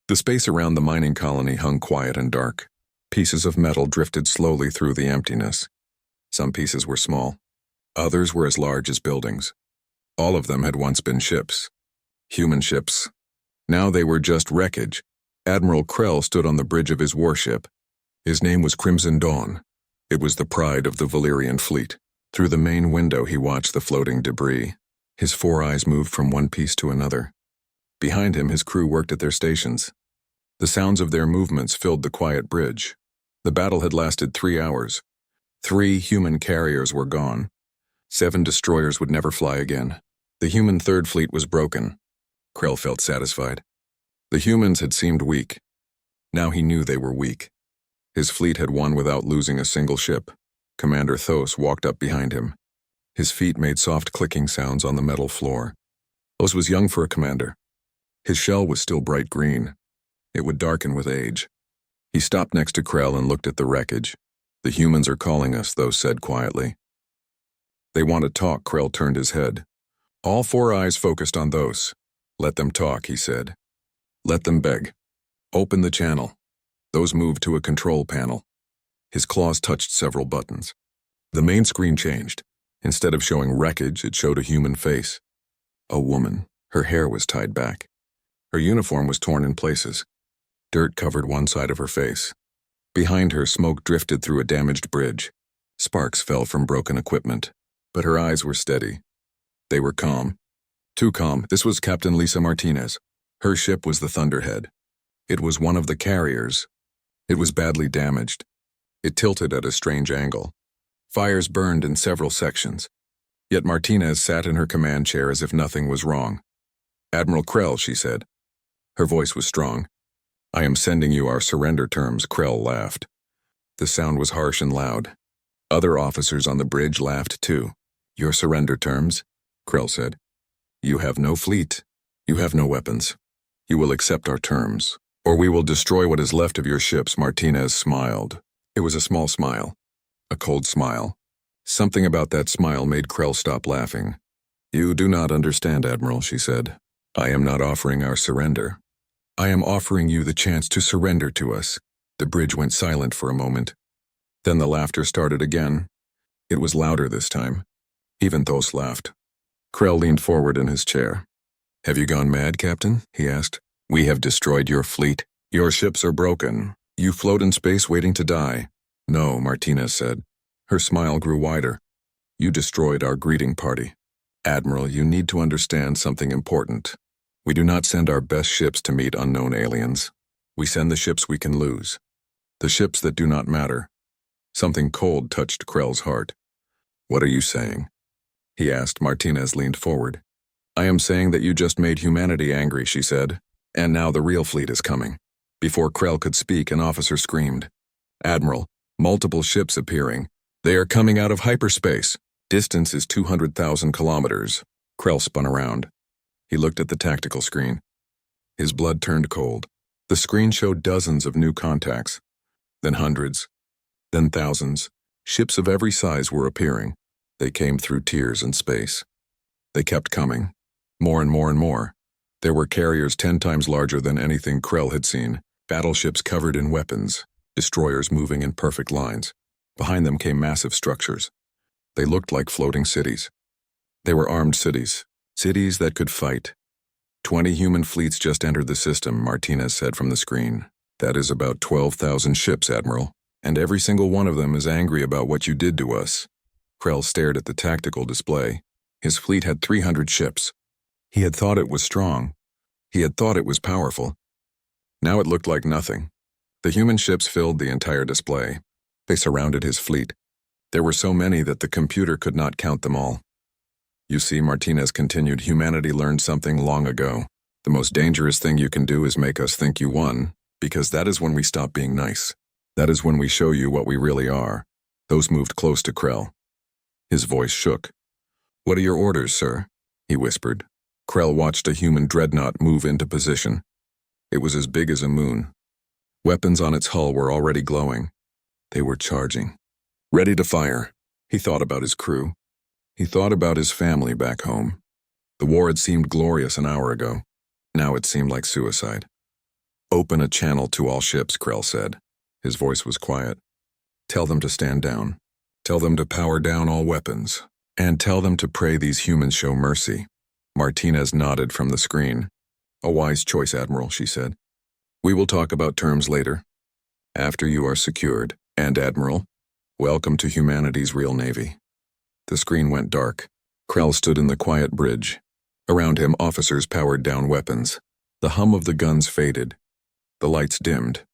The space around the mining colony hung quiet and dark. Pieces of metal drifted slowly through the emptiness. Some pieces were small. Others were as large as buildings. All of them had once been ships. Human ships. Now they were just wreckage. Admiral Krell stood on the bridge of his warship. His name was Crimson Dawn. It was the pride of the Valyrian fleet. Through the main window he watched the floating debris. His 4 eyes moved from one piece to another. Behind him his crew worked at their stations. The sounds of their movements filled the quiet bridge. The battle had lasted 3 hours. 3 human carriers were gone. 7 destroyers would never fly again. The human third fleet was broken. Krell felt satisfied. The humans had seemed weak. Now he knew they were weak. His fleet had won without losing a single ship. Commander Thos walked up behind him. His feet made soft clicking sounds on the metal floor. Thos was young for a commander. His shell was still bright green. It would darken with age. He stopped next to Krell and looked at the wreckage. "The humans are calling us," Thos said quietly. "They want to talk." Krell turned his head. All 4 eyes focused on Thos. "Let them talk," he said. "Let them beg. Open the channel." Those moved to a control panel. His claws touched several buttons. The main screen changed. Instead of showing wreckage, it showed a human face. A woman. Her hair was tied back. Her uniform was torn in places. Dirt covered one side of her face. Behind her, smoke drifted through a damaged bridge. Sparks fell from broken equipment. But her eyes were steady. They were calm. Too calm. This was Captain Lisa Martinez. Her ship was the Thunderhead. It was one of the carriers. It was badly damaged. It tilted at a strange angle. Fires burned in several sections. Yet Martinez sat in her command chair as if nothing was wrong. "Admiral Krell," she said. Her voice was strong. "I am sending you our surrender terms," Krell laughed. The sound was harsh and loud. Other officers on the bridge laughed too. "Your surrender terms?" Krell said. "You have no fleet. You have no weapons. You will accept our terms, or we will destroy what is left of your ships." Martinez smiled. It was a small smile. A cold smile. Something about that smile made Krell stop laughing. "You do not understand, Admiral," she said. "I am not offering our surrender. I am offering you the chance to surrender to us." The bridge went silent for a moment. Then the laughter started again. It was louder this time. Even Thos laughed. Krell leaned forward in his chair. "Have you gone mad, Captain?" he asked. "We have destroyed your fleet. Your ships are broken. You float in space waiting to die." "No," Martinez said. Her smile grew wider. "You destroyed our greeting party. Admiral, you need to understand something important. We do not send our best ships to meet unknown aliens. We send the ships we can lose. The ships that do not matter." Something cold touched Krell's heart. "What are you saying?" he asked. Martinez leaned forward. "I am saying that you just made humanity angry," she said. "And now the real fleet is coming." Before Krell could speak, an officer screamed. "Admiral, multiple ships appearing. They are coming out of hyperspace. Distance is 200,000 kilometers." Krell spun around. He looked at the tactical screen. His blood turned cold. The screen showed dozens of new contacts. Then hundreds. Then thousands. Ships of every size were appearing. They came through tiers in space. They kept coming. More and more and more. There were carriers 10 times larger than anything Krell had seen. Battleships covered in weapons. Destroyers moving in perfect lines. Behind them came massive structures. They looked like floating cities. They were armed cities. Cities that could fight. 20 human fleets just entered the system, Martinez said from the screen. "That is about 12,000 ships, Admiral. And every single one of them is angry about what you did to us." Krell stared at the tactical display. His fleet had 300 ships. He had thought it was strong. He had thought it was powerful. Now it looked like nothing. The human ships filled the entire display. They surrounded his fleet. There were so many that the computer could not count them all. "You see," Martinez continued, "humanity learned something long ago. The most dangerous thing you can do is make us think you won, because that is when we stop being nice. That is when we show you what we really are." Those moved close to Krell. His voice shook. "What are your orders, sir?" he whispered. Krell watched a human dreadnought move into position. It was as big as a moon. Weapons on its hull were already glowing. They were charging. Ready to fire. He thought about his crew. He thought about his family back home. The war had seemed glorious an hour ago. Now it seemed like suicide. Open a channel to all ships, Krell said. His voice was quiet. Tell them to stand down. Tell them to power down all weapons. And tell them to pray these humans show mercy. Martinez nodded from the screen. A wise choice, Admiral, she said. We will talk about terms later. After you are secured. And Admiral, welcome to humanity's real navy. The screen went dark. Krell stood in the quiet bridge. Around him, officers powered down weapons. The hum of the guns faded. The lights dimmed.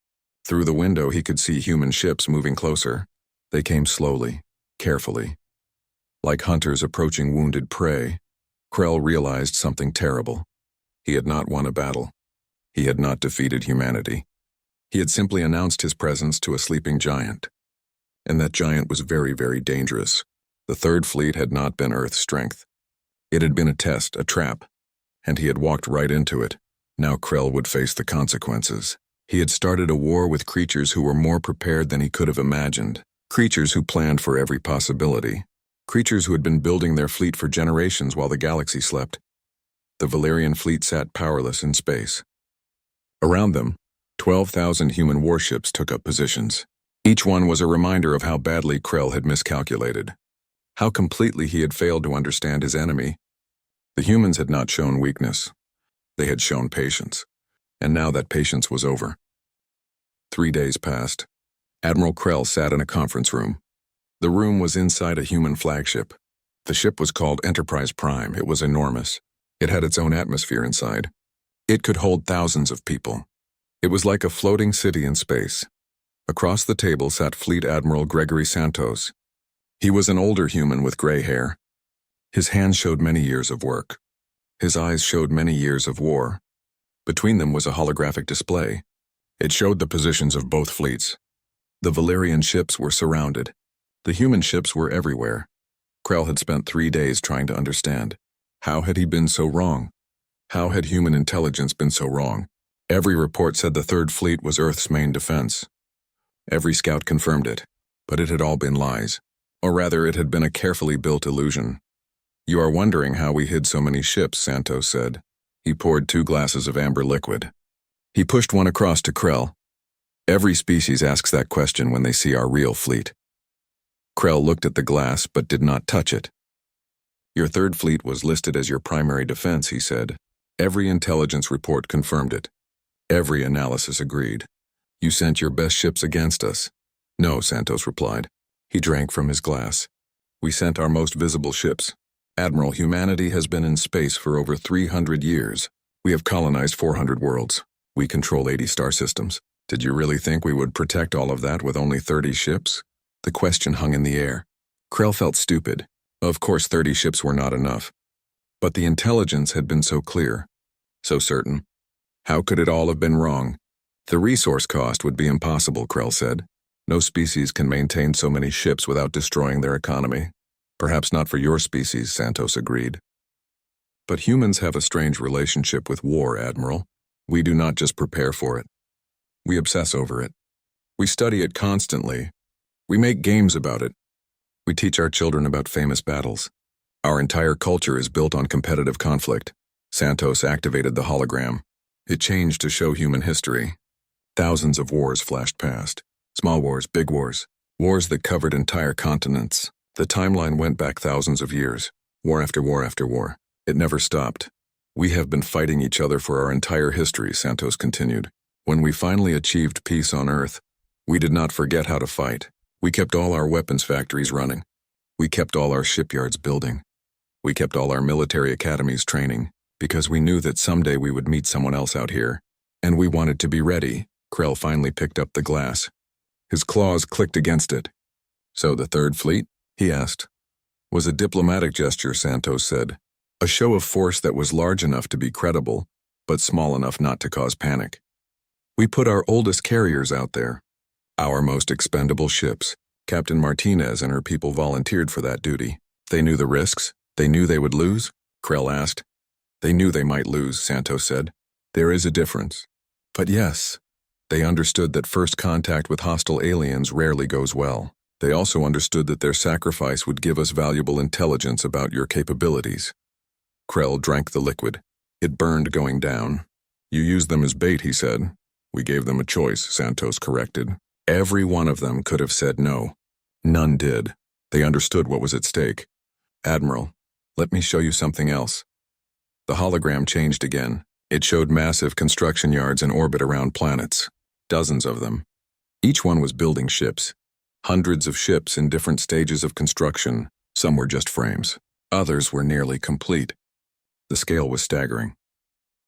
Through the window, he could see human ships moving closer. They came slowly, carefully. Like hunters approaching wounded prey, Krell realized something terrible. He had not won a battle. He had not defeated humanity. He had simply announced his presence to a sleeping giant. And that giant was very, very dangerous. The Third Fleet had not been Earth's strength. It had been a test, a trap, and he had walked right into it. Now Krell would face the consequences. He had started a war with creatures who were more prepared than he could have imagined. Creatures who planned for every possibility. Creatures who had been building their fleet for generations while the galaxy slept. The Valerian fleet sat powerless in space. Around them, 12,000 human warships took up positions. Each one was a reminder of how badly Krell had miscalculated. How completely he had failed to understand his enemy. The humans had not shown weakness. They had shown patience. And now that patience was over. 3 days passed. Admiral Krell sat in a conference room. The room was inside a human flagship. The ship was called Enterprise Prime. It was enormous. It had its own atmosphere inside. It could hold thousands of people. It was like a floating city in space. Across the table sat Fleet Admiral Gregory Santos. He was an older human with gray hair. His hands showed many years of work. His eyes showed many years of war. Between them was a holographic display. It showed the positions of both fleets. The Valerian ships were surrounded. The human ships were everywhere. Krell had spent 3 days trying to understand. How had he been so wrong? How had human intelligence been so wrong? Every report said the Third Fleet was Earth's main defense. Every scout confirmed it, but it had all been lies. Or rather, it had been a carefully built illusion. You are wondering how we hid so many ships, Santos said. He poured 2 glasses of amber liquid. He pushed one across to Krell. Every species asks that question when they see our real fleet. Krell looked at the glass but did not touch it. Your Third Fleet was listed as your primary defense, he said. Every intelligence report confirmed it. Every analysis agreed. You sent your best ships against us. No, Santos replied. He drank from his glass. We sent our most visible ships. Admiral, humanity has been in space for over 300 years. We have colonized 400 worlds. We control 80 star systems. Did you really think we would protect all of that with only 30 ships? The question hung in the air. Krell felt stupid. Of course 30 ships were not enough. But the intelligence had been so clear, so certain. How could it all have been wrong? The resource cost would be impossible, Krell said. No species can maintain so many ships without destroying their economy. Perhaps not for your species, Santos agreed. But humans have a strange relationship with war, Admiral. We do not just prepare for it. We obsess over it. We study it constantly. We make games about it. We teach our children about famous battles. Our entire culture is built on competitive conflict. Santos activated the hologram. It changed to show human history. Thousands of wars flashed past. Small wars, big wars. Wars that covered entire continents. The timeline went back thousands of years. War after war after war. It never stopped. We have been fighting each other for our entire history, Santos continued. When we finally achieved peace on Earth, we did not forget how to fight. We kept all our weapons factories running. We kept all our shipyards building. We kept all our military academies training, because we knew that someday we would meet someone else out here. And we wanted to be ready. Krell finally picked up the glass. His claws clicked against it. So the Third Fleet? He asked. Was a diplomatic gesture, Santos said. A show of force that was large enough to be credible, but small enough not to cause panic. We put our oldest carriers out there. Our most expendable ships. Captain Martinez and her people volunteered for that duty. They knew the risks. They knew they would lose? Krell asked. They knew they might lose, Santos said. There is a difference. But yes, they understood that first contact with hostile aliens rarely goes well. They also understood that their sacrifice would give us valuable intelligence about your capabilities. Krell drank the liquid. It burned going down. You used them as bait, he said. We gave them a choice, Santos corrected. Every one of them could have said no. None did. They understood what was at stake. Admiral, let me show you something else. The hologram changed again. It showed massive construction yards in orbit around planets. Dozens of them. Each one was building ships. Hundreds of ships in different stages of construction. Some were just frames. Others were nearly complete. The scale was staggering.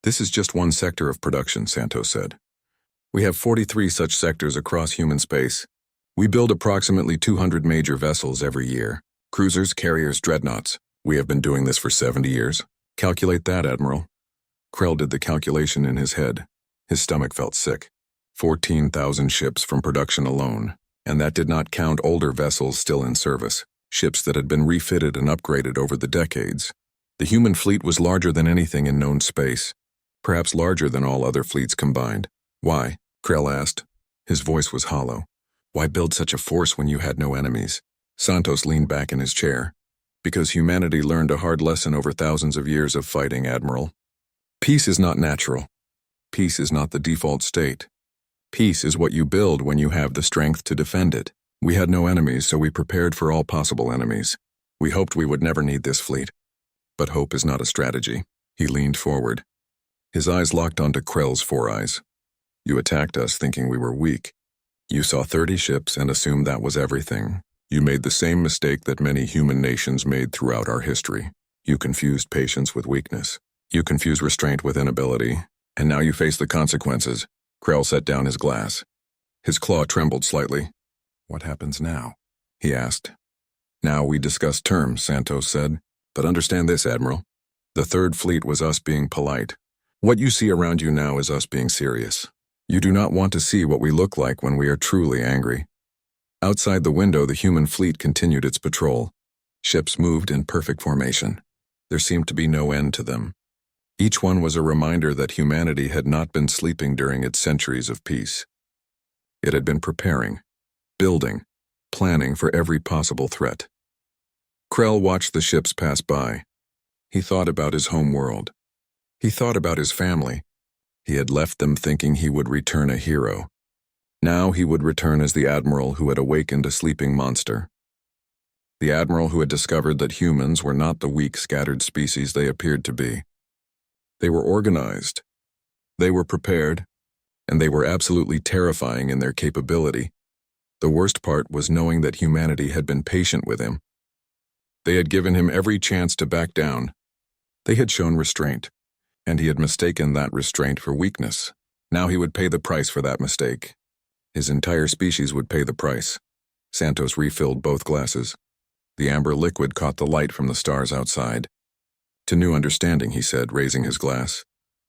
This is just one sector of production, Santos said. We have 43 such sectors across human space. We build approximately 200 major vessels every year. Cruisers, carriers, dreadnoughts. We have been doing this for 70 years. Calculate that, Admiral. Krell did the calculation in his head. His stomach felt sick. 14,000 ships from production alone. And that did not count older vessels still in service. Ships that had been refitted and upgraded over the decades. The human fleet was larger than anything in known space. Perhaps larger than all other fleets combined. Why? Krell asked. His voice was hollow. Why build such a force when you had no enemies? Santos leaned back in his chair. Because humanity learned a hard lesson over thousands of years of fighting, Admiral. Peace is not natural. Peace is not the default state. Peace is what you build when you have the strength to defend it. We had no enemies, so we prepared for all possible enemies. We hoped we would never need this fleet. But hope is not a strategy. He leaned forward. His eyes locked onto Krell's four eyes. You attacked us thinking we were weak. You saw 30 ships and assumed that was everything. You made the same mistake that many human nations made throughout our history. You confused patience with weakness. You confused restraint with inability. And now you face the consequences. Krell set down his glass. His claw trembled slightly. What happens now? He asked. Now we discuss terms, Santos said. But understand this, Admiral. The Third Fleet was us being polite. What you see around you now is us being serious. You do not want to see what we look like when we are truly angry. Outside the window, the human fleet continued its patrol. Ships moved in perfect formation. There seemed to be no end to them. Each one was a reminder that humanity had not been sleeping during its centuries of peace. It had been preparing, building, planning for every possible threat. Krell watched the ships pass by. He thought about his home world. He thought about his family. He had left them thinking he would return a hero. Now he would return as the Admiral who had awakened a sleeping monster. The Admiral who had discovered that humans were not the weak, scattered species they appeared to be. They were organized. They were prepared. And they were absolutely terrifying in their capability. The worst part was knowing that humanity had been patient with him. They had given him every chance to back down. They had shown restraint, and he had mistaken that restraint for weakness. Now he would pay the price for that mistake. His entire species would pay the price. Santos refilled both glasses. The amber liquid caught the light from the stars outside. To new understanding, he said, raising his glass.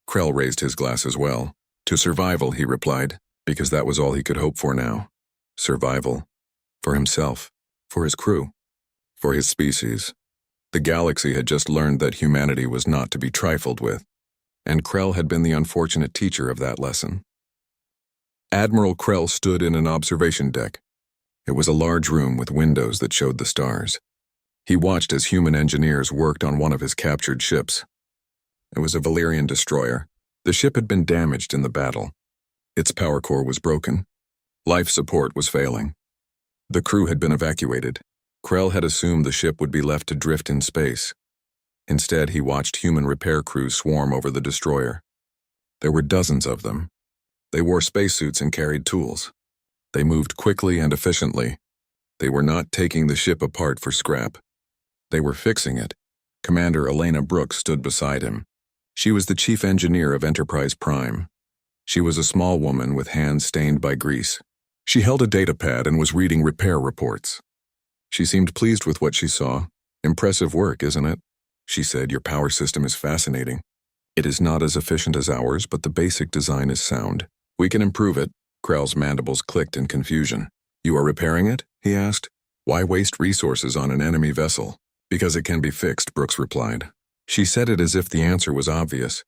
Krell raised his glass as well. To survival, he replied, because that was all he could hope for now. Survival. For himself. For his crew. For his species. The galaxy had just learned that humanity was not to be trifled with, and Krell had been the unfortunate teacher of that lesson. Admiral Krell stood in an observation deck. It was a large room with windows that showed the stars. He watched as human engineers worked on one of his captured ships. It was a Valyrian destroyer. The ship had been damaged in the battle. Its power core was broken. Life support was failing. The crew had been evacuated. Krell had assumed the ship would be left to drift in space. Instead, he watched human repair crews swarm over the destroyer. There were dozens of them. They wore spacesuits and carried tools. They moved quickly and efficiently. They were not taking the ship apart for scrap. They were fixing it. Commander Elena Brooks stood beside him. She was the chief engineer of Enterprise Prime. She was a small woman with hands stained by grease. She held a datapad and was reading repair reports. She seemed pleased with what she saw. Impressive work, isn't it? She said, your power system is fascinating. It is not as efficient as ours, but the basic design is sound. We can improve it. Krell's mandibles clicked in confusion. You are repairing it? He asked. Why waste resources on an enemy vessel? Because it can be fixed, Brooks replied. She said it as if the answer was obvious.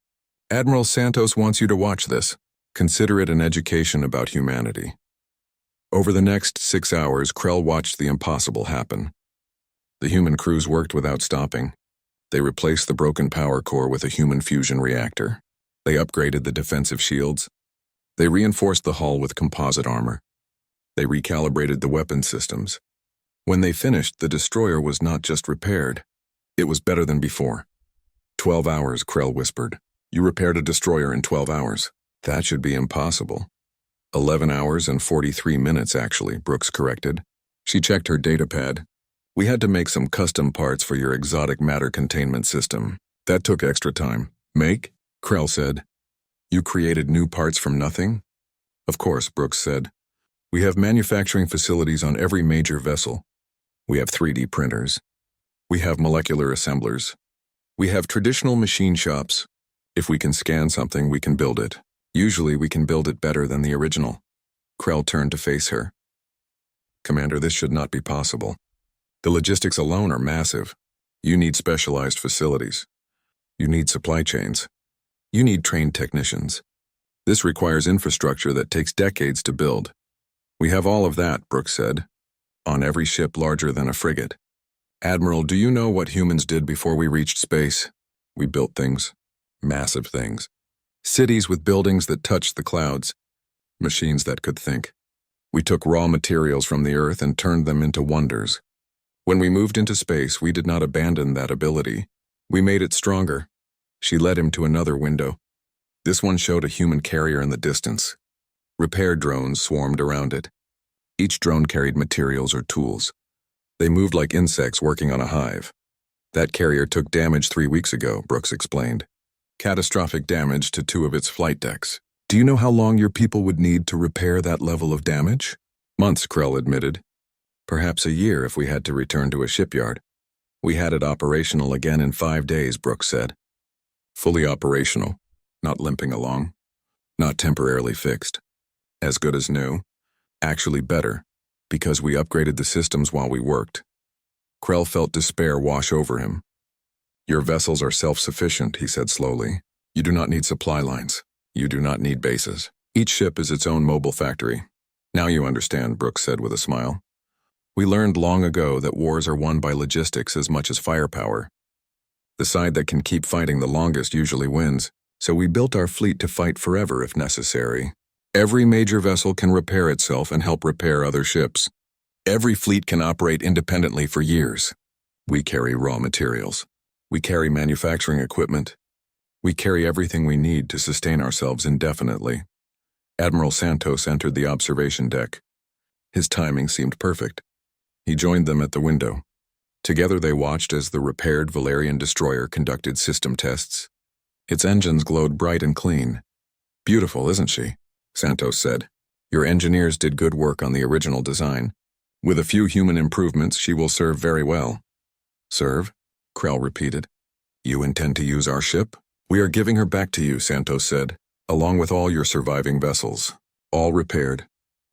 Admiral Santos wants you to watch this. Consider it an education about humanity. Over the next 6 hours, Krell watched the impossible happen. The human crews worked without stopping. They replaced the broken power core with a human fusion reactor. They upgraded the defensive shields. They reinforced the hull with composite armor. They recalibrated the weapon systems. When they finished, the destroyer was not just repaired. It was better than before. 12 hours, Krell whispered. You repaired a destroyer in 12 hours. That should be impossible. 11 hours and 43 minutes, actually, Brooks corrected. She checked her datapad. We had to make some custom parts for your exotic matter containment system. That took extra time. Make? Krell said. You created new parts from nothing? Of course, Brooks said. We have manufacturing facilities on every major vessel. We have 3D printers. We have molecular assemblers. We have traditional machine shops. If we can scan something, we can build it. Usually we can build it better than the original. Krell turned to face her. Commander, this should not be possible. The logistics alone are massive. You need specialized facilities. You need supply chains. You need trained technicians. This requires infrastructure that takes decades to build. We have all of that, Brooks said, on every ship larger than a frigate. Admiral, do you know what humans did before we reached space? We built things. Massive things. Cities with buildings that touched the clouds. Machines that could think. We took raw materials from the Earth and turned them into wonders. When we moved into space, we did not abandon that ability. We made it stronger. She led him to another window. This one showed a human carrier in the distance. Repair drones swarmed around it. Each drone carried materials or tools. They moved like insects working on a hive. That carrier took damage 3 weeks ago, Brooks explained. Catastrophic damage to 2 of its flight decks. Do you know how long your people would need to repair that level of damage? Months, Krell admitted. Perhaps a year if we had to return to a shipyard. We had it operational again in 5 days, Brooks said. Fully operational, not limping along. Not temporarily fixed. As good as new. Actually better, because we upgraded the systems while we worked. Krell felt despair wash over him. Your vessels are self-sufficient, he said slowly. You do not need supply lines. You do not need bases. Each ship is its own mobile factory. Now you understand, Brooks said with a smile. We learned long ago that wars are won by logistics as much as firepower. The side that can keep fighting the longest usually wins, so we built our fleet to fight forever if necessary. Every major vessel can repair itself and help repair other ships. Every fleet can operate independently for years. We carry raw materials. We carry manufacturing equipment. We carry everything we need to sustain ourselves indefinitely. Admiral Santos entered the observation deck. His timing seemed perfect. He joined them at the window. Together they watched as the repaired Valerian destroyer conducted system tests. Its engines glowed bright and clean. Beautiful, isn't she? Santos said. Your engineers did good work on the original design. With a few human improvements, she will serve very well. Serve? Krell repeated. You intend to use our ship? We are giving her back to you, Santos said, along with all your surviving vessels. All repaired.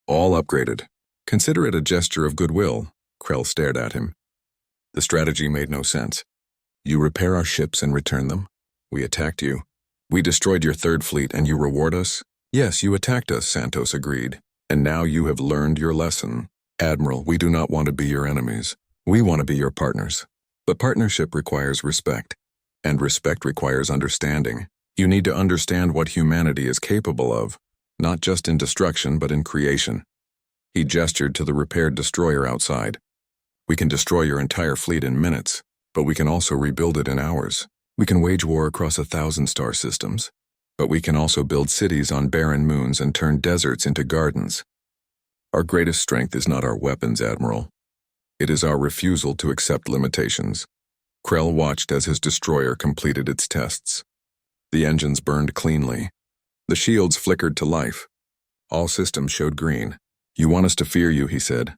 All upgraded. Consider it a gesture of goodwill. Krell stared at him. The strategy made no sense. You repair our ships and return them? We attacked you. We destroyed your third fleet and you reward us? Yes, you attacked us, Santos agreed. And now you have learned your lesson. Admiral, we do not want to be your enemies. We want to be your partners. But partnership requires respect. And respect requires understanding. You need to understand what humanity is capable of, not just in destruction but in creation. He gestured to the repaired destroyer outside. We can destroy your entire fleet in minutes, but we can also rebuild it in hours. We can wage war across 1,000 star systems, but we can also build cities on barren moons and turn deserts into gardens. Our greatest strength is not our weapons, Admiral. It is our refusal to accept limitations. Krell watched as his destroyer completed its tests. The engines burned cleanly. The shields flickered to life. All systems showed green. You want us to fear you, he said.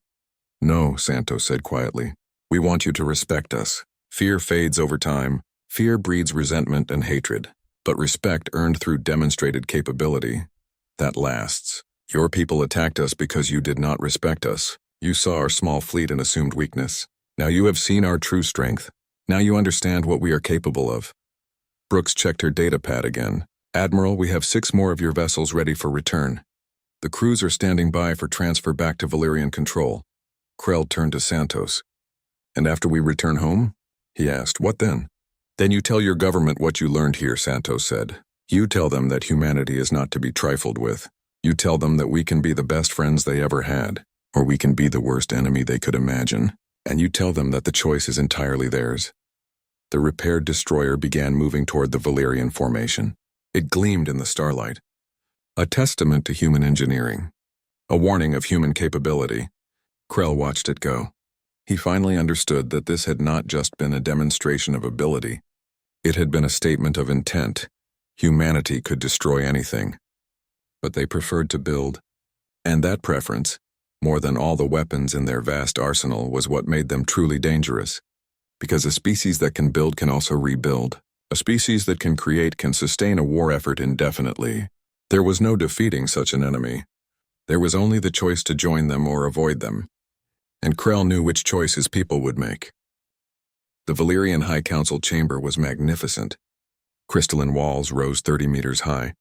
No, Santos said quietly. We want you to respect us. Fear fades over time. Fear breeds resentment and hatred. But respect earned through demonstrated capability, that lasts. Your people attacked us because you did not respect us. You saw our small fleet and assumed weakness. Now you have seen our true strength. Now you understand what we are capable of. Brooks checked her datapad again. Admiral, we have 6 more of your vessels ready for return. The crews are standing by for transfer back to Valerian control. Krell turned to Santos. And after we return home? He asked. What then? Then you tell your government what you learned here, Santos said. You tell them that humanity is not to be trifled with. You tell them that we can be the best friends they ever had, or we can be the worst enemy they could imagine, and you tell them that the choice is entirely theirs. The repaired destroyer began moving toward the Valerian formation. It gleamed in the starlight. A testament to human engineering. A warning of human capability. Krell watched it go. He finally understood that this had not just been a demonstration of ability. It had been a statement of intent. Humanity could destroy anything. But they preferred to build. And that preference, more than all the weapons in their vast arsenal, was what made them truly dangerous. Because a species that can build can also rebuild. A species that can create can sustain a war effort indefinitely. There was no defeating such an enemy. There was only the choice to join them or avoid them. And Krell knew which choice his people would make. The Valerian High Council chamber was magnificent. Crystalline walls rose 30 meters high.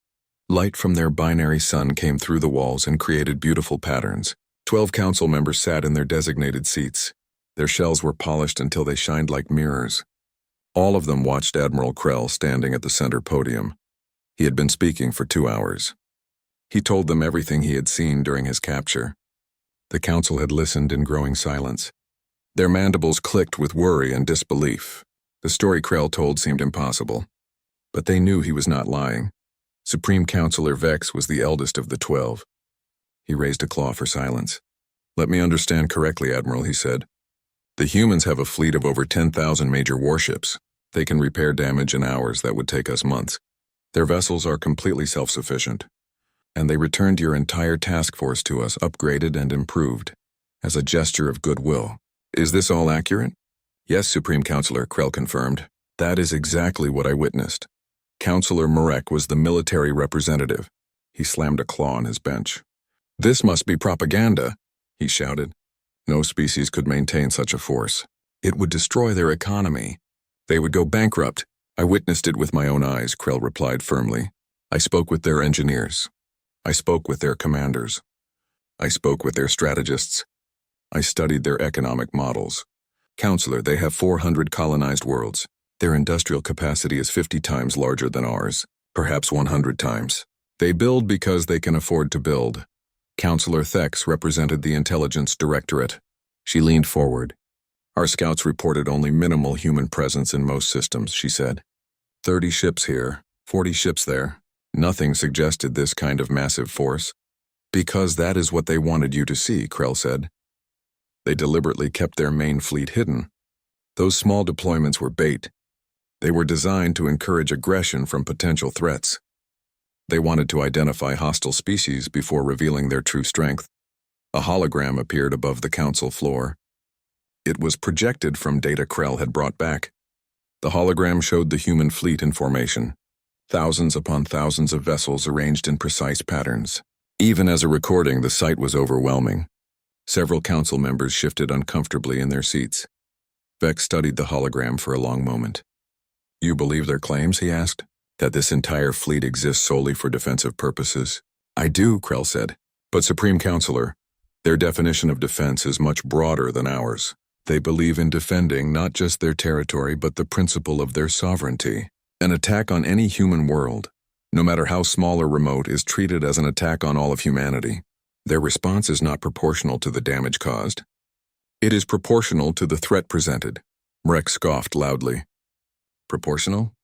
Light from their binary sun came through the walls and created beautiful patterns. 12 council members sat in their designated seats. Their shells were polished until they shined like mirrors. All of them watched Admiral Krell standing at the center podium. He had been speaking for 2 hours. He told them everything he had seen during his capture. The council had listened in growing silence. Their mandibles clicked with worry and disbelief. The story Krell told seemed impossible. But they knew he was not lying. Supreme Counselor Vex was the eldest of the 12. He raised a claw for silence. "Let me understand correctly, Admiral," he said. "The humans have a fleet of over 10,000 major warships. They can repair damage in hours that would take us months. Their vessels are completely self-sufficient. And they returned your entire task force to us, upgraded and improved, as a gesture of goodwill. Is this all accurate?" "Yes, Supreme Counselor," Krell confirmed. "That is exactly what I witnessed." Counselor Marek was the military representative. He slammed a claw on his bench. "This must be propaganda," he shouted. "No species could maintain such a force. It would destroy their economy. They would go bankrupt." "I witnessed it with my own eyes," Krell replied firmly. "I spoke with their engineers. I spoke with their commanders. I spoke with their strategists. I studied their economic models. Counselor, they have 400 colonized worlds. Their industrial capacity is 50 times larger than ours, perhaps 100 times. They build because they can afford to build." Counselor Thex represented the Intelligence Directorate. She leaned forward. "Our scouts reported only minimal human presence in most systems," she said. 30 ships here, 40 ships there. Nothing suggested this kind of massive force. "Because that is what they wanted you to see," Krell said. "They deliberately kept their main fleet hidden. Those small deployments were bait. They were designed to encourage aggression from potential threats. They wanted to identify hostile species before revealing their true strength." A hologram appeared above the council floor. It was projected from data Krell had brought back. The hologram showed the human fleet in formation. Thousands upon thousands of vessels arranged in precise patterns. Even as a recording, the sight was overwhelming. Several council members shifted uncomfortably in their seats. Vex studied the hologram for a long moment. "You believe their claims?" he asked. "That this entire fleet exists solely for defensive purposes?" "I do," Krell said. "But Supreme Counselor, their definition of defense is much broader than ours. They believe in defending not just their territory but the principle of their sovereignty. An attack on any human world, no matter how small or remote, is treated as an attack on all of humanity. Their response is not proportional to the damage caused. It is proportional to the threat presented." Marek scoffed loudly. "Proportional?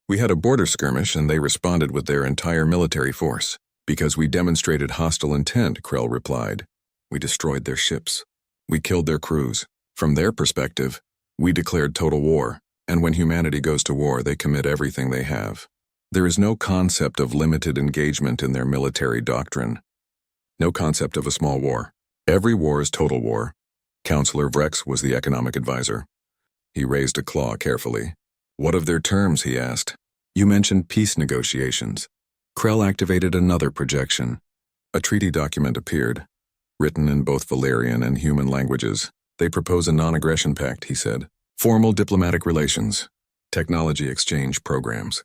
We had a border skirmish and they responded with their entire military force. Because we demonstrated hostile intent," Krell replied. "We destroyed their ships. We killed their crews. From their perspective, we declared total war, and when humanity goes to war, they commit everything they have. There is no concept of limited engagement in their military doctrine. No concept of a small war. Every war is total war." Counselor Vex was the economic advisor. He raised a claw carefully. "What of their terms?" he asked. "You mentioned peace negotiations." Krell activated another projection. A treaty document appeared, written in both Valerian and human languages. "They propose a non-aggression pact," he said. "Formal diplomatic relations, technology exchange programs,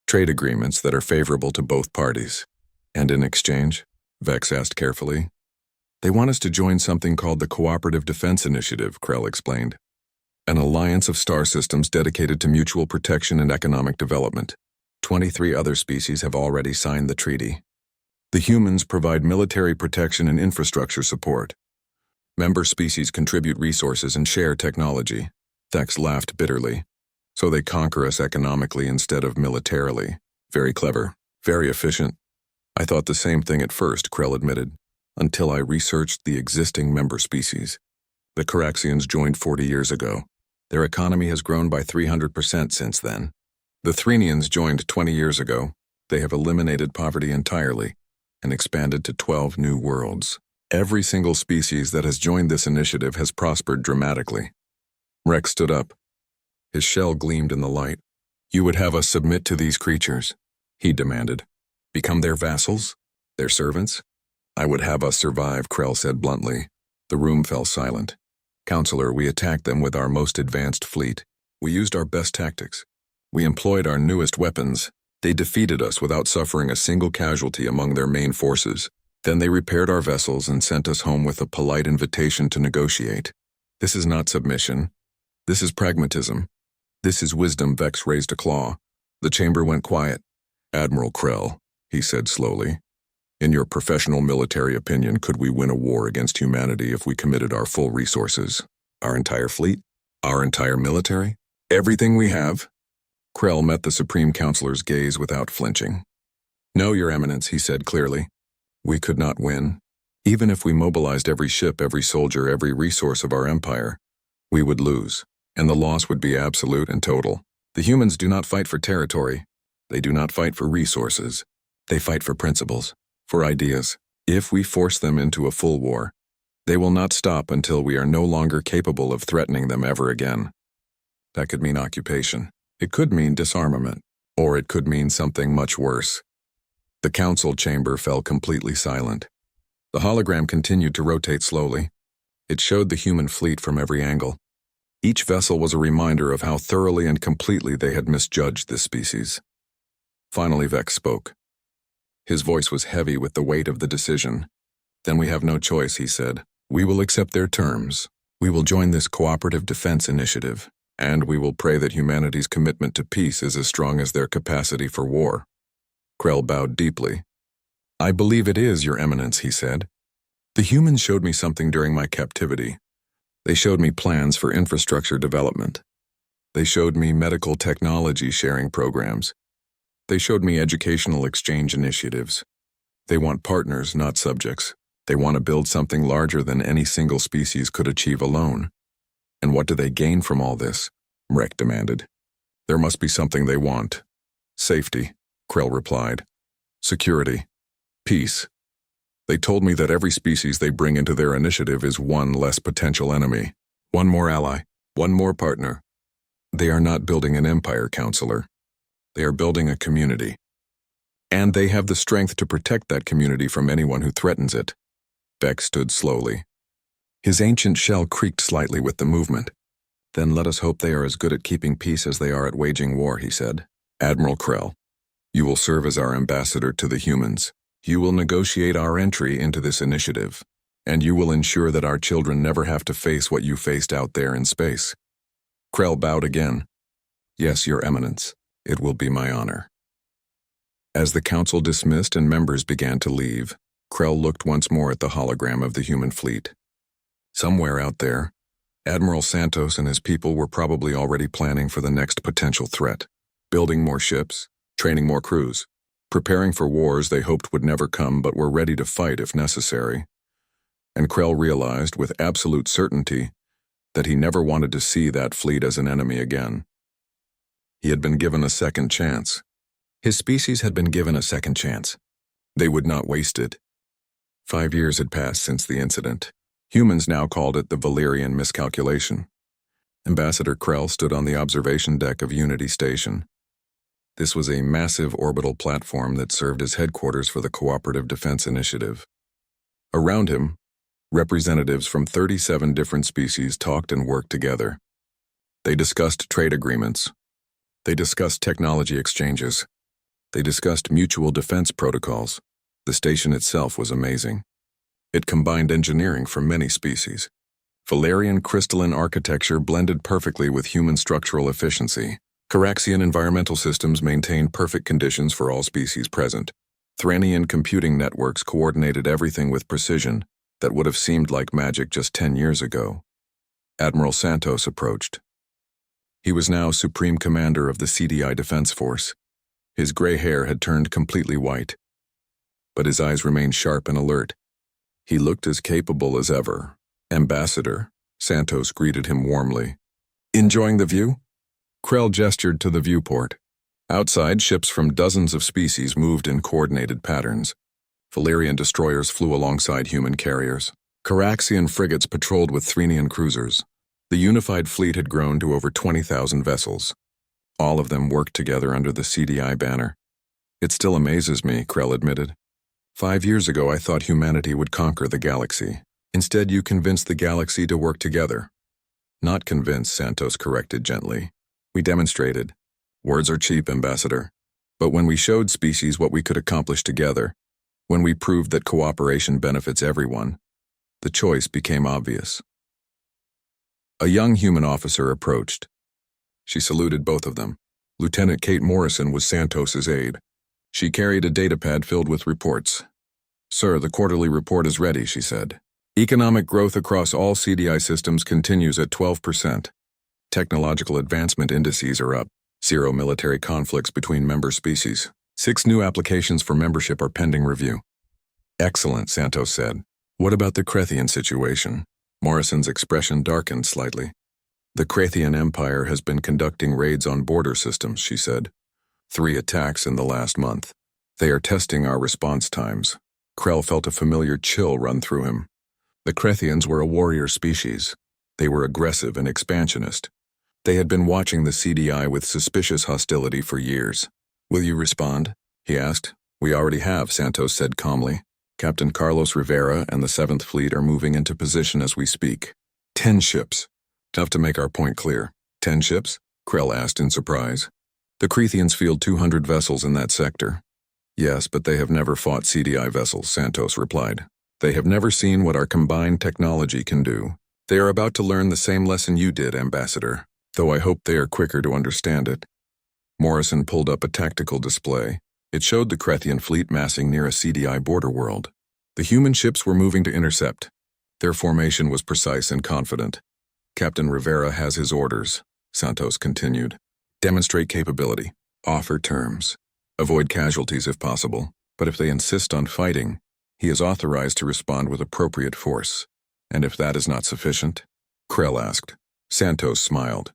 trade agreements that are favorable to both parties." "And in exchange?" Vex asked carefully. "They want us to join something called the Cooperative Defense Initiative," Krell explained. "An alliance of star systems dedicated to mutual protection and economic development. 23 other species have already signed the treaty." The humans provide military protection and infrastructure support. Member species contribute resources and share technology. Thex laughed bitterly. So they conquer us economically instead of militarily. Very clever. Very efficient. I thought the same thing at first, Krell admitted, until I researched the existing member species. The Caraxians joined 40 years ago. Their economy has grown by 300% since then. The Threnians joined 20 years ago. They have eliminated poverty entirely and expanded to 12 new worlds. Every single species that has joined this initiative has prospered dramatically. Rex stood up. His shell gleamed in the light. You would have us submit to these creatures, he demanded. Become their vassals? Their servants? I would have us survive, Krell said bluntly. The room fell silent. Counselor, we attacked them with our most advanced fleet. We used our best tactics. We employed our newest weapons. They defeated us without suffering a single casualty among their main forces. Then they repaired our vessels and sent us home with a polite invitation to negotiate. This is not submission. This is pragmatism. This is wisdom. Vex raised a claw. The chamber went quiet. Admiral Krell, he said slowly, in your professional military opinion, could we win a war against humanity if we committed our full resources? Our entire fleet? Our entire military? Everything we have? Krell met the Supreme Counselor's gaze without flinching. No, Your Eminence, he said clearly. We could not win. Even if we mobilized every ship, every soldier, every resource of our empire, we would lose, and the loss would be absolute and total. The humans do not fight for territory. They do not fight for resources. They fight for principles, for ideas. If we force them into a full war, they will not stop until we are no longer capable of threatening them ever again. That could mean occupation. It could mean disarmament, or it could mean something much worse. The council chamber fell completely silent. The hologram continued to rotate slowly. It showed the human fleet from every angle. Each vessel was a reminder of how thoroughly and completely they had misjudged this species. Finally, Vex spoke. His voice was heavy with the weight of the decision. Then we have no choice, he said. We will accept their terms. We will join this cooperative defense initiative, and we will pray that humanity's commitment to peace is as strong as their capacity for war. Krell bowed deeply. I believe it is, Your Eminence, he said. The humans showed me something during my captivity. They showed me plans for infrastructure development. They showed me medical technology sharing programs. They showed me educational exchange initiatives. They want partners, not subjects. They want to build something larger than any single species could achieve alone. And what do they gain from all this? Rek demanded. There must be something they want. Safety, Krell replied. Security. Peace. They told me that every species they bring into their initiative is one less potential enemy, one more ally, one more partner. They are not building an empire, Counselor. They are building a community. And they have the strength to protect that community from anyone who threatens it. Vex stood slowly. His ancient shell creaked slightly with the movement. Then let us hope they are as good at keeping peace as they are at waging war, he said. Admiral Krell, you will serve as our ambassador to the humans. You will negotiate our entry into this initiative, and you will ensure that our children never have to face what you faced out there in space. Krell bowed again. Yes, Your Eminence, it will be my honor. As the council dismissed and members began to leave, Krell looked once more at the hologram of the human fleet. Somewhere out there, Admiral Santos and his people were probably already planning for the next potential threat, building more ships, training more crews, preparing for wars they hoped would never come but were ready to fight if necessary. And Krell realized with absolute certainty that he never wanted to see that fleet as an enemy again. He had been given a second chance. His species had been given a second chance. They would not waste it. 5 years had passed since the incident. Humans now called it the Valerian miscalculation. Ambassador Krell stood on the observation deck of Unity Station. This was a massive orbital platform that served as headquarters for the Cooperative Defense Initiative. Around him, representatives from 37 different species talked and worked together. They discussed trade agreements. They discussed technology exchanges. They discussed mutual defense protocols. The station itself was amazing. It combined engineering from many species. Valerian crystalline architecture blended perfectly with human structural efficiency. Caraxian environmental systems maintained perfect conditions for all species present. Thranian computing networks coordinated everything with precision that would have seemed like magic just 10 years ago. Admiral Santos approached. He was now Supreme Commander of the CDI Defense Force. His gray hair had turned completely white, but his eyes remained sharp and alert. He looked as capable as ever. "Ambassador," Santos greeted him warmly. "Enjoying the view?" Krell gestured to the viewport. Outside, ships from dozens of species moved in coordinated patterns. Valerian destroyers flew alongside human carriers. Caraxian frigates patrolled with Thranian cruisers. The unified fleet had grown to over 20,000 vessels. All of them worked together under the CDI banner. "It still amazes me," Krell admitted. 5 years ago, I thought humanity would conquer the galaxy. Instead, you convinced the galaxy to work together. "Not convinced," Santos corrected gently. "We demonstrated. Words are cheap, Ambassador. But when we showed species what we could accomplish together, when we proved that cooperation benefits everyone, the choice became obvious." A young human officer approached. She saluted both of them. Lieutenant Kate Morrison was Santos's aide. She carried a datapad filled with reports. "Sir, the quarterly report is ready," she said. "Economic growth across all CDI systems continues at 12%. Technological advancement indices are up. 0 military conflicts between member species. 6 new applications for membership are pending review." "Excellent," Santos said. "What about the Krethian situation?" Morrison's expression darkened slightly. "The Krethian Empire has been conducting raids on border systems," she said. 3 attacks in the last month. They are testing our response times." Krell felt a familiar chill run through him. The Krethians were a warrior species. They were aggressive and expansionist. They had been watching the CDI with suspicious hostility for years. "Will you respond?" he asked. "We already have," Santos said calmly. "Captain Carlos Rivera and the 7th Fleet are moving into position as we speak. 10 ships. Tough to make our point clear." "10 ships?" Krell asked in surprise. "The Krethians field 200 vessels in that sector." "Yes, but they have never fought CDI vessels," Santos replied. "They have never seen what our combined technology can do. They are about to learn the same lesson you did, Ambassador, though I hope they are quicker to understand it." Morrison pulled up a tactical display. It showed the Krethian fleet massing near a CDI border world. The human ships were moving to intercept. Their formation was precise and confident. "Captain Rivera has his orders," Santos continued. "Demonstrate capability. Offer terms. Avoid casualties if possible. But if they insist on fighting, he is authorized to respond with appropriate force. And if that is not sufficient?" Krell asked. Santos smiled.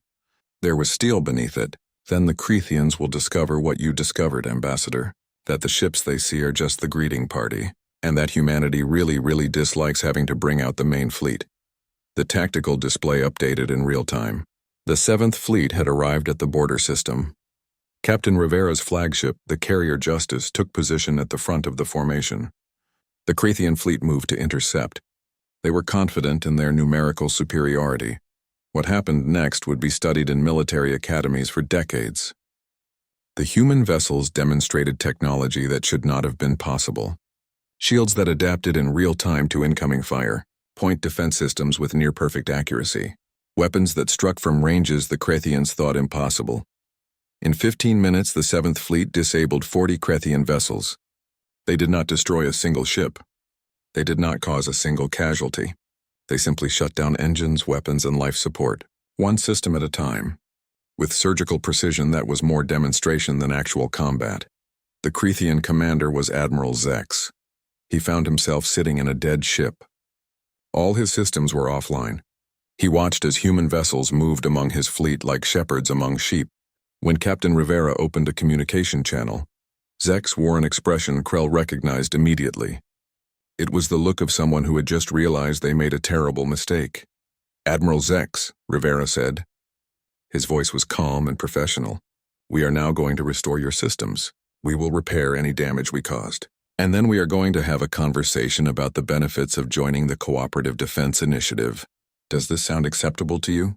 "There was steel beneath it. Then the Krethians will discover what you discovered, Ambassador, that the ships they see are just the greeting party, and that humanity really dislikes having to bring out the main fleet." The tactical display updated in real time. The 7th Fleet had arrived at the border system. Captain Rivera's flagship, the carrier Justice, took position at the front of the formation. The Krethian fleet moved to intercept. They were confident in their numerical superiority. What happened next would be studied in military academies for decades. The human vessels demonstrated technology that should not have been possible. Shields that adapted in real time to incoming fire, point defense systems with near-perfect accuracy, weapons that struck from ranges the Krethians thought impossible. In 15 minutes, the 7th Fleet disabled 40 Krethian vessels. They did not destroy a single ship. They did not cause a single casualty. They simply shut down engines, weapons, and life support, one system at a time. With surgical precision that was more demonstration than actual combat. The Krethian commander was Admiral Zex. He found himself sitting in a dead ship. All his systems were offline. He watched as human vessels moved among his fleet like shepherds among sheep. When Captain Rivera opened a communication channel, Zex wore an expression Krell recognized immediately. It was the look of someone who had just realized they made a terrible mistake. "Admiral Zex," Rivera said. His voice was calm and professional. "We are now going to restore your systems. We will repair any damage we caused. And then we are going to have a conversation about the benefits of joining the Cooperative Defense Initiative. Does this sound acceptable to you?"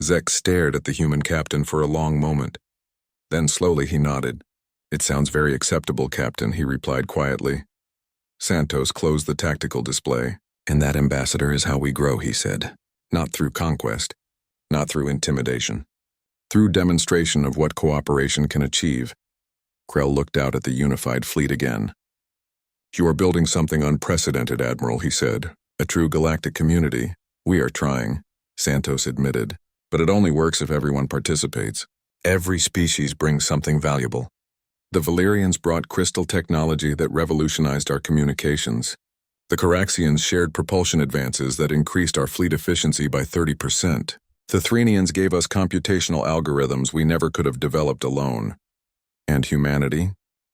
Zex stared at the human captain for a long moment. Then slowly he nodded. "It sounds very acceptable, Captain," he replied quietly. Santos closed the tactical display. "And that, Ambassador, is how we grow," he said. "Not through conquest. Not through intimidation. Through demonstration of what cooperation can achieve." Krell looked out at the unified fleet again. You are building something unprecedented, Admiral, he said. A true galactic community. We are trying, Santos admitted. But it only works if everyone participates. Every species brings something valuable. The Valerians brought crystal technology that revolutionized our communications. The Caraxians shared propulsion advances that increased our fleet efficiency by 30%. The Threnians gave us computational algorithms we never could have developed alone. And humanity?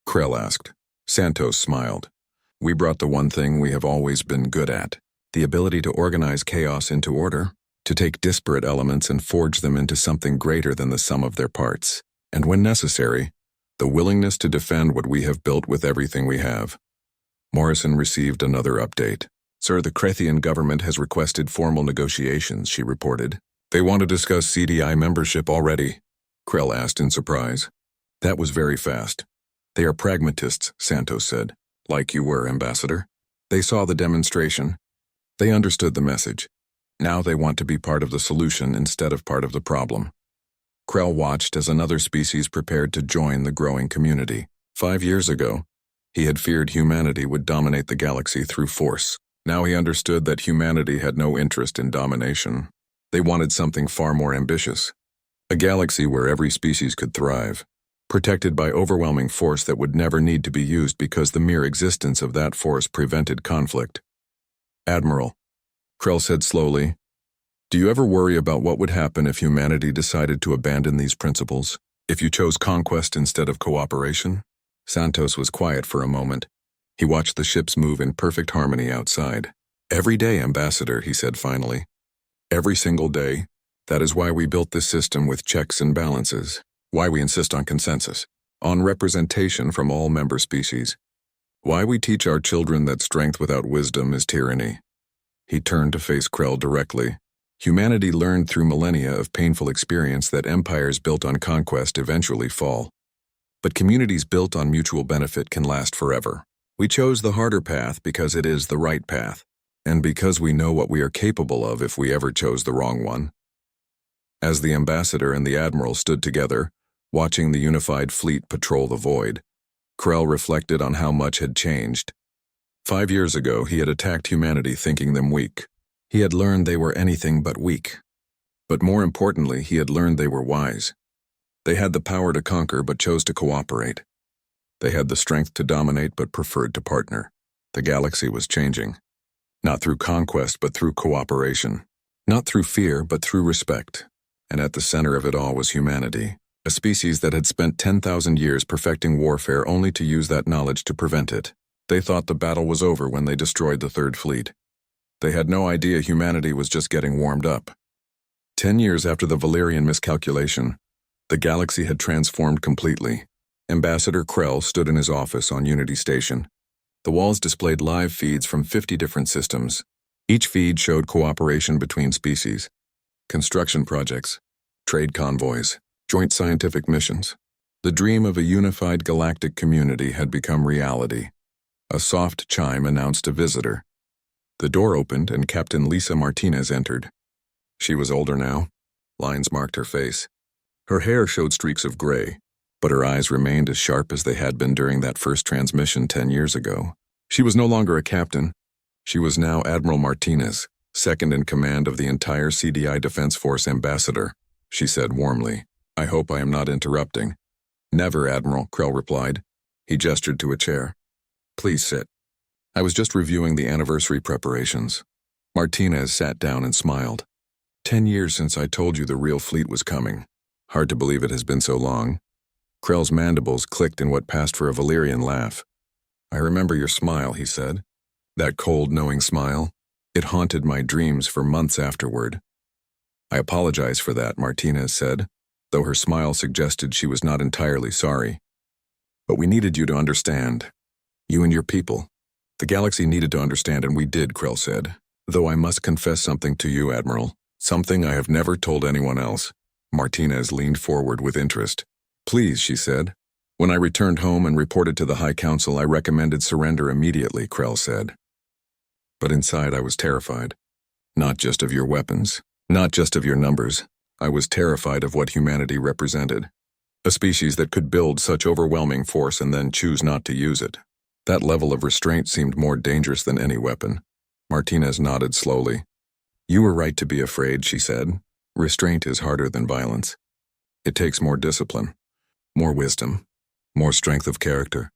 Krell asked. Santos smiled. We brought the one thing we have always been good at, the ability to organize chaos into order, to take disparate elements and forge them into something greater than the sum of their parts, and when necessary, the willingness to defend what we have built with everything we have. Morrison received another update. Sir, the Krethian government has requested formal negotiations, she reported. They want to discuss CDI membership already, Krell asked in surprise. That was very fast. They are pragmatists, Santos said. Like you were, Ambassador. They saw the demonstration. They understood the message. Now they want to be part of the solution instead of part of the problem. Krell watched as another species prepared to join the growing community. 5 years ago, he had feared humanity would dominate the galaxy through force. Now he understood that humanity had no interest in domination. They wanted something far more ambitious. A galaxy where every species could thrive, protected by overwhelming force that would never need to be used because the mere existence of that force prevented conflict. Admiral, Krell said slowly, do you ever worry about what would happen if humanity decided to abandon these principles? If you chose conquest instead of cooperation? Santos was quiet for a moment. He watched the ships move in perfect harmony outside. Every day, Ambassador, he said finally. Every single day. That is why we built this system with checks and balances. Why we insist on consensus. On representation from all member species. Why we teach our children that strength without wisdom is tyranny. He turned to face Krell directly. Humanity learned through millennia of painful experience that empires built on conquest eventually fall. But communities built on mutual benefit can last forever. We chose the harder path because it is the right path, and because we know what we are capable of if we ever chose the wrong one. As the Ambassador and the Admiral stood together, watching the unified fleet patrol the void, Krell reflected on how much had changed. 5 years ago, he had attacked humanity thinking them weak. He had learned they were anything but weak. But more importantly, he had learned they were wise. They had the power to conquer but chose to cooperate. They had the strength to dominate but preferred to partner. The galaxy was changing. Not through conquest but through cooperation. Not through fear but through respect. And at the center of it all was humanity, a species that had spent 10,000 years perfecting warfare only to use that knowledge to prevent it. They thought the battle was over when they destroyed the Third Fleet. They had no idea humanity was just getting warmed up. 10 years after the Valerian miscalculation, the galaxy had transformed completely. Ambassador Krell stood in his office on Unity Station. The walls displayed live feeds from 50 different systems. Each feed showed cooperation between species, construction projects, trade convoys, joint scientific missions. The dream of a unified galactic community had become reality. A soft chime announced a visitor. The door opened and Captain Lisa Martinez entered. She was older now. Lines marked her face. Her hair showed streaks of gray, but her eyes remained as sharp as they had been during that first transmission 10 years ago. She was no longer a captain. She was now Admiral Martinez, second in command of the entire CDI Defense Force Ambassador. She said warmly, I hope I am not interrupting. Never, Admiral, Krell replied. He gestured to a chair. Please sit. I was just reviewing the anniversary preparations. Martinez sat down and smiled. 10 years since I told you the real fleet was coming. Hard to believe it has been so long. Krell's mandibles clicked in what passed for a Valerian laugh. I remember your smile, he said. That cold, knowing smile. It haunted my dreams for months afterward. I apologize for that, Martinez said, though her smile suggested she was not entirely sorry. But we needed you to understand. You and your people. The galaxy needed to understand, and we did, Krell said. Though I must confess something to you, Admiral. Something I have never told anyone else. Martinez leaned forward with interest. Please, she said. When I returned home and reported to the High Council, I recommended surrender immediately, Krell said. But inside I was terrified. Not just of your weapons, not just of your numbers. I was terrified of what humanity represented. A species that could build such overwhelming force and then choose not to use it. That level of restraint seemed more dangerous than any weapon. Martinez nodded slowly. You were right to be afraid, she said. Restraint is harder than violence. It takes more discipline, more wisdom, more strength of character.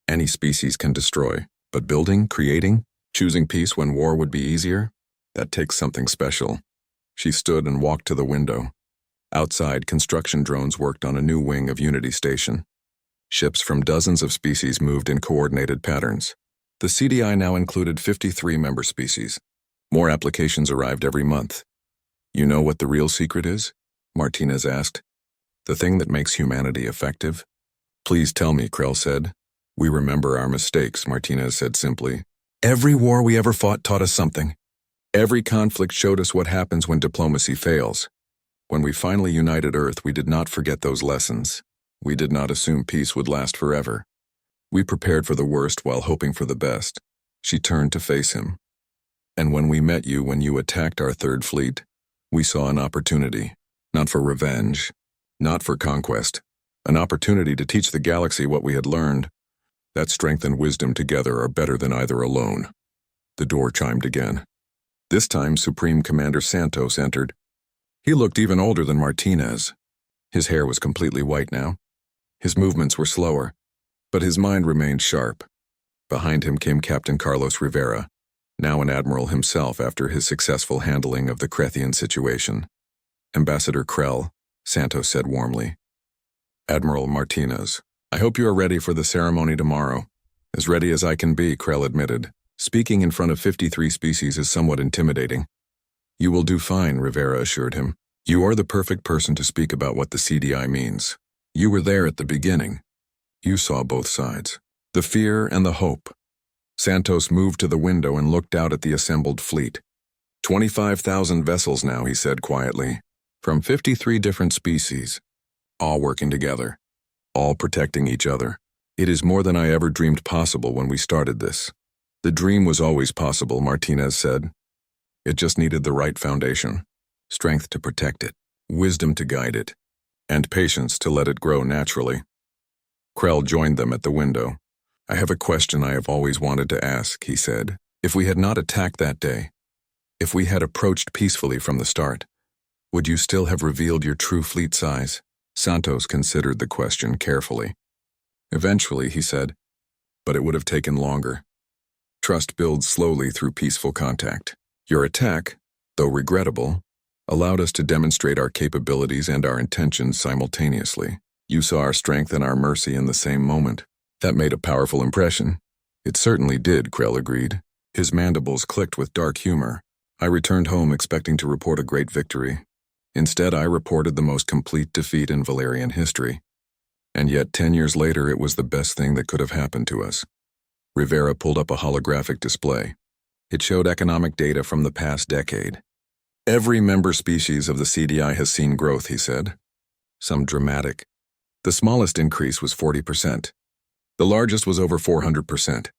Any species can destroy, but building, creating, choosing peace when war would be easier, that takes something special. She stood and walked to the window. Outside, construction drones worked on a new wing of Unity Station. Ships from dozens of species moved in coordinated patterns. The CDI now included 53 member species. More applications arrived every month. You know what the real secret is? Martinez asked. The thing that makes humanity effective? Please tell me, Krell said. We remember our mistakes, Martinez said simply. Every war we ever fought taught us something. Every conflict showed us what happens when diplomacy fails. When we finally united Earth, we did not forget those lessons. We did not assume peace would last forever. We prepared for the worst while hoping for the best. She turned to face him. And when we met you when you attacked our Third Fleet, we saw an opportunity, not for revenge, not for conquest, an opportunity to teach the galaxy what we had learned. That strength and wisdom together are better than either alone. The door chimed again. This time, Supreme Commander Santos entered. He looked even older than Martinez. His hair was completely white now. His movements were slower, but his mind remained sharp. Behind him came Captain Carlos Rivera, now an admiral himself after his successful handling of the Krethian situation. Ambassador Krell, Santos said warmly. Admiral Martinez, I hope you are ready for the ceremony tomorrow. As ready as I can be, Krell admitted. Speaking in front of 53 species is somewhat intimidating. You will do fine, Rivera assured him. You are the perfect person to speak about what the CDI means. You were there at the beginning. You saw both sides, the fear and the hope. Santos moved to the window and looked out at the assembled fleet. 25,000 vessels now, he said quietly, from 53 different species, all working together, all protecting each other. It is more than I ever dreamed possible when we started this. The dream was always possible, Martinez said. It just needed the right foundation, strength to protect it, wisdom to guide it, and patience to let it grow naturally. Krell joined them at the window. I have a question I have always wanted to ask, he said. If we had not attacked that day, if we had approached peacefully from the start, would you still have revealed your true fleet size? Santos considered the question carefully. Eventually, he said, but it would have taken longer. Trust builds slowly through peaceful contact. Your attack, though regrettable, allowed us to demonstrate our capabilities and our intentions simultaneously. You saw our strength and our mercy in the same moment. That made a powerful impression. It certainly did, Krell agreed. His mandibles clicked with dark humor. I returned home expecting to report a great victory. Instead, I reported the most complete defeat in Valerian history. And yet, 10 years later, it was the best thing that could have happened to us. Rivera pulled up a holographic display. It showed economic data from the past decade. Every member species of the CDI has seen growth, he said. Some dramatic. The smallest increase was 40%. The largest was over 400%.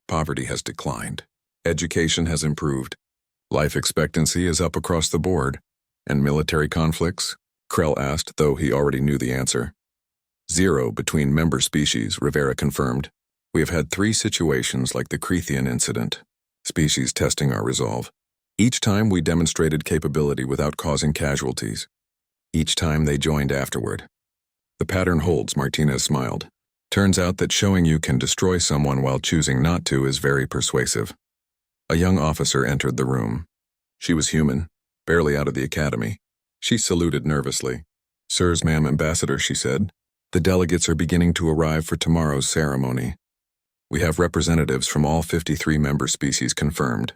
Poverty has declined. Education has improved. Life expectancy is up across the board. And military conflicts? Krell asked, though he already knew the answer. 0 between member species, Rivera confirmed. We have had 3 situations like the Krethian incident. Species testing our resolve. Each time we demonstrated capability without causing casualties. Each time they joined afterward. The pattern holds, Martinez smiled. Turns out that showing you can destroy someone while choosing not to is very persuasive. A young officer entered the room. She was human, barely out of the academy. She saluted nervously. Sirs, ma'am, ambassador, she said. The delegates are beginning to arrive for tomorrow's ceremony. We have representatives from all 53 member species confirmed.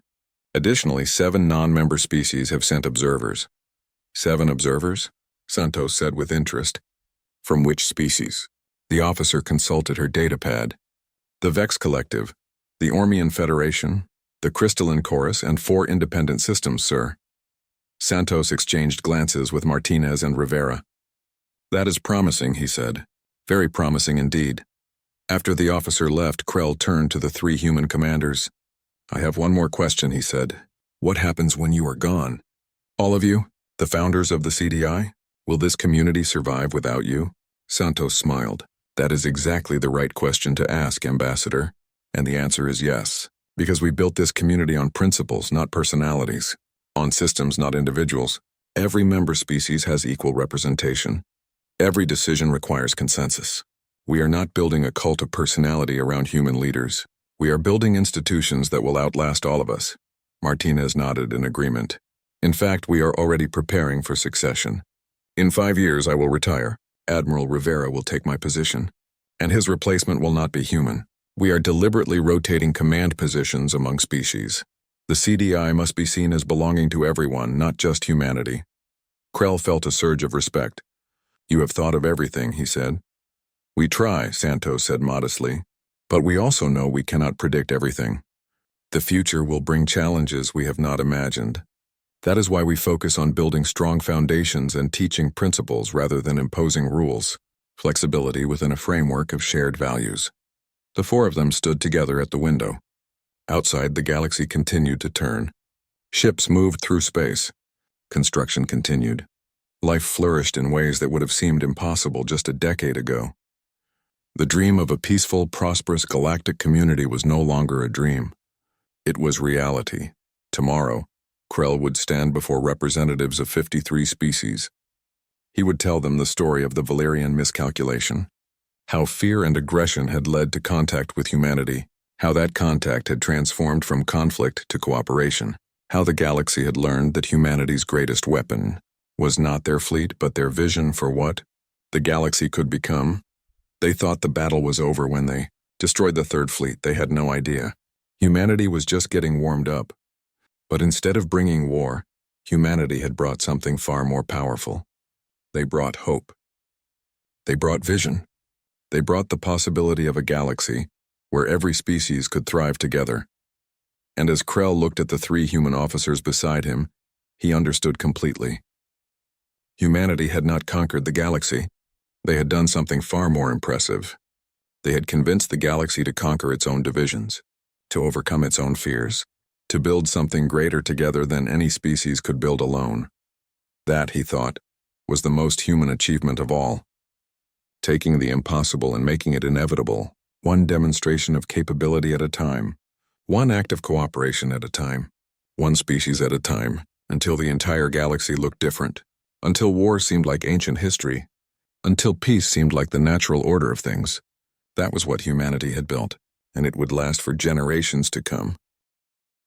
Additionally, 7 non-member species have sent observers. 7 observers? Santos said with interest. From which species? The officer consulted her datapad. The Vex Collective, the Ormian Federation, the Crystalline Chorus, and 4 independent systems, sir. Santos exchanged glances with Martinez and Rivera. That is promising, he said. Very promising indeed. After the officer left, Krell turned to the 3 human commanders. I have one more question, he said. What happens when you are gone? All of you, the founders of the CDI? Will this community survive without you? Santos smiled. That is exactly the right question to ask, Ambassador. And the answer is yes, because we built this community on principles, not personalities, on systems, not individuals. Every member species has equal representation. Every decision requires consensus. We are not building a cult of personality around human leaders. We are building institutions that will outlast all of us. Martinez nodded in agreement. In fact, we are already preparing for succession. In 5 years, I will retire. Admiral Rivera will take my position, and his replacement will not be human. We are deliberately rotating command positions among species. The CDI must be seen as belonging to everyone, not just humanity. Krell felt a surge of respect. You have thought of everything, he said. We try, Santos said modestly, but we also know we cannot predict everything. The future will bring challenges we have not imagined. That is why we focus on building strong foundations and teaching principles rather than imposing rules, flexibility within a framework of shared values. The four of them stood together at the window. Outside, the galaxy continued to turn. Ships moved through space. Construction continued. Life flourished in ways that would have seemed impossible just a decade ago. The dream of a peaceful, prosperous galactic community was no longer a dream. It was reality. Tomorrow, Krell would stand before representatives of 53 species. He would tell them the story of the Valerian miscalculation, how fear and aggression had led to contact with humanity, how that contact had transformed from conflict to cooperation, how the galaxy had learned that humanity's greatest weapon was not their fleet but their vision for what the galaxy could become. They thought the battle was over when they destroyed the Third Fleet. They had no idea. Humanity was just getting warmed up. But instead of bringing war, humanity had brought something far more powerful. They brought hope. They brought vision. They brought the possibility of a galaxy where every species could thrive together. And as Krell looked at the 3 human officers beside him, he understood completely. Humanity had not conquered the galaxy. They had done something far more impressive. They had convinced the galaxy to conquer its own divisions, to overcome its own fears, to build something greater together than any species could build alone. That, he thought, was the most human achievement of all. Taking the impossible and making it inevitable, one demonstration of capability at a time, one act of cooperation at a time, one species at a time, until the entire galaxy looked different, until war seemed like ancient history, until peace seemed like the natural order of things. That was what humanity had built, and it would last for generations to come.